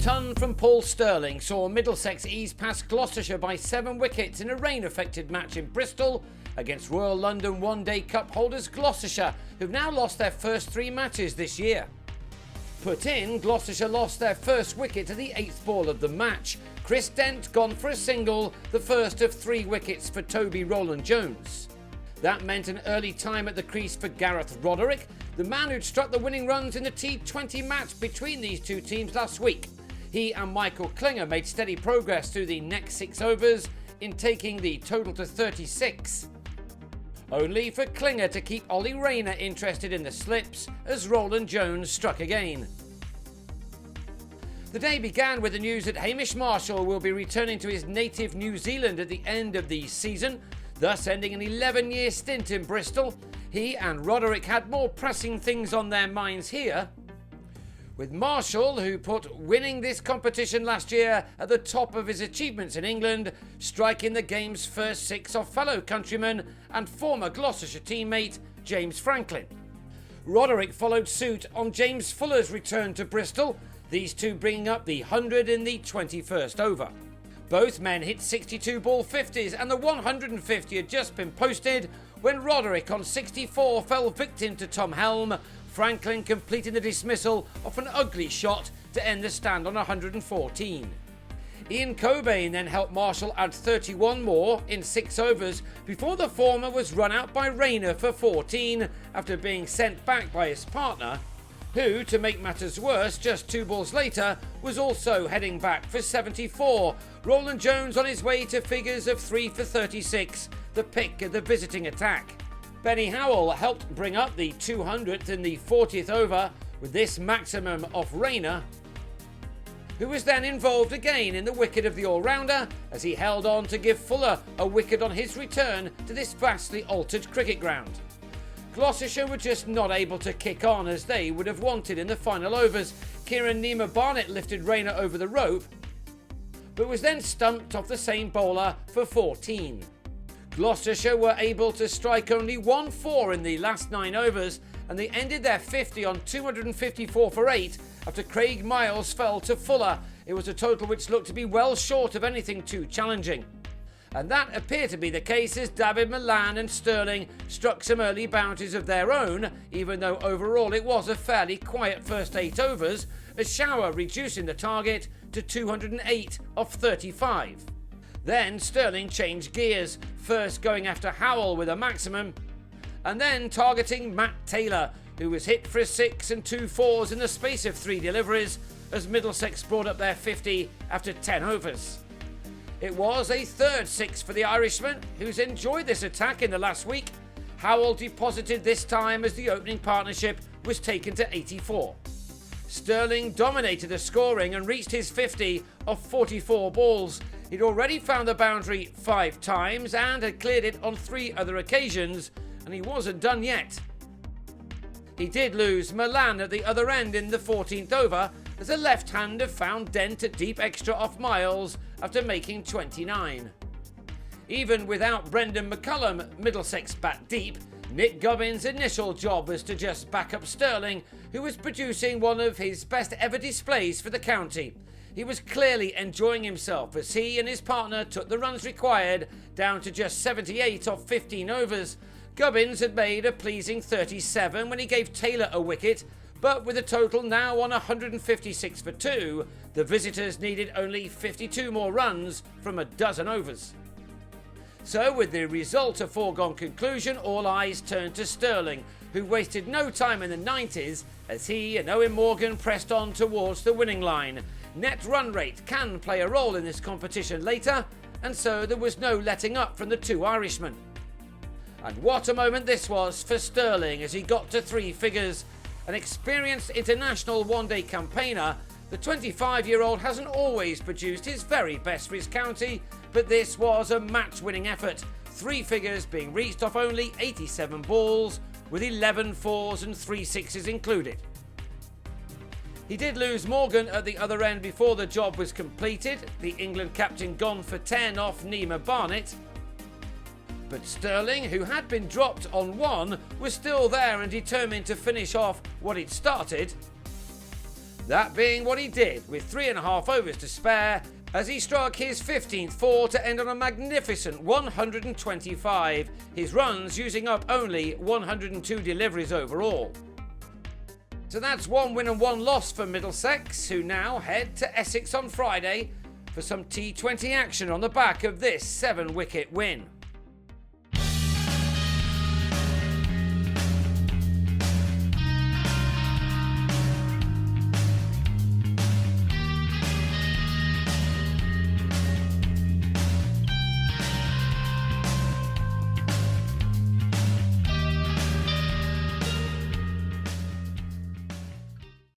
ton from Paul Stirling saw Middlesex ease past Gloucestershire by 7 wickets in a rain-affected match in Bristol against Royal London One Day Cup holders Gloucestershire, who've now lost their first 3 matches this year. Put in, Gloucestershire lost their first wicket at the 8th ball of the match. Chris Dent gone for a single, the first of 3 wickets for Toby Roland-Jones. That meant an early time at the crease for Roderick, the man who'd struck the winning runs in the T20 match between these two teams last week. He and Michael Klinger made steady progress through the next 6 overs in taking the total to 36. Only for Klinger to keep Ollie Rayner interested in the slips as Roland-Jones struck again. The day began with the news that Hamish Marshall will be returning to his native New Zealand at the end of the season, thus ending an 11-year stint in Bristol. He and Roderick had more pressing things on their minds here, with Marshall, who put winning this competition last year at the top of his achievements in England, striking the game's first 6 off fellow countryman and former Gloucestershire teammate James Franklin. Roderick followed suit on James Fuller's return to Bristol, these two bringing up the 100 in the 21st over. Both men hit 62 ball 50s and the 150 had just been posted when Roderick on 64 fell victim to Tom Helm, Franklin completing the dismissal of an ugly shot to end the stand on 114. Ian Cobain then helped Marshall add 31 more in 6 overs before the former was run out by Rayner for 14 after being sent back by his partner, who, to make matters worse, just 2 balls later, was also heading back for 74. Roland-Jones on his way to figures of 3 for 36, the pick of the visiting attack. Benny Howell helped bring up the 200th in the 40th over with this maximum off Rayner, who was then involved again in the wicket of the all-rounder as he held on to give Fuller a wicket on his return to this vastly altered cricket ground. Gloucestershire were just not able to kick on as they would have wanted in the final overs. Kieran Nima Barnett lifted Rayner over the rope, but was then stumped off the same bowler for 14. Gloucestershire were able to strike only 1 4 in the last 9 overs, and they ended their 50 on 254 for 8 after Craig Miles fell to Fuller. It was a total which looked to be well short of anything too challenging. And that appeared to be the case as David Milan and Stirling struck some early bounties of their own, even though overall it was a fairly quiet first 8 overs, as Shower reducing the target to 208 off 35. Then Stirling changed gears, first going after Howell with a maximum, and then targeting Matt Taylor, who was hit for a 6 and 2 4s in the space of 3 deliveries, as Middlesex brought up their 50 after 10 overs. It was a third 6 for the Irishman, who's enjoyed this attack in the last week. Howell deposited this time as the opening partnership was taken to 84. Stirling dominated the scoring and reached his 50 off 44 balls. He'd already found the boundary 5 times and had cleared it on 3 other occasions, and he wasn't done yet. He did lose Milan at the other end in the 14th over, as a left-hander found Dent at deep extra off Miles after making 29. Even without Brendan McCullum, Middlesex bat deep, Nick Gubbins' initial job was to just back up Stirling, who was producing one of his best ever displays for the county. He was clearly enjoying himself as he and his partner took the runs required down to just 78 off 15 overs. Gubbins had made a pleasing 37 when he gave Taylor a wicket, but with a total now on 156 for 2, the visitors needed only 52 more runs from a dozen overs. So with the result a foregone conclusion, all eyes turned to Stirling, who wasted no time in the 90s as he and Owen Morgan pressed on towards the winning line. Net run rate can play a role in this competition later, and so there was no letting up from the 2 Irishmen. And what a moment this was for Stirling as he got to 3 figures. An experienced international one-day campaigner, the 25-year-old hasn't always produced his very best for his county, but this was a match-winning effort, 3 figures being reached off only 87 balls, with 11 4s and 3 6s included. He did lose Morgan at the other end before the job was completed, the England captain gone for 10 off Nima Barnett. But Stirling, who had been dropped on 1, was still there and determined to finish off what he'd started. That being what he did with 3.5 overs to spare as he struck his 15th four to end on a magnificent 125, his runs using up only 102 deliveries overall. So that's 1 win and 1 loss for Middlesex, who now head to Essex on Friday for some T20 action on the back of this 7-wicket win.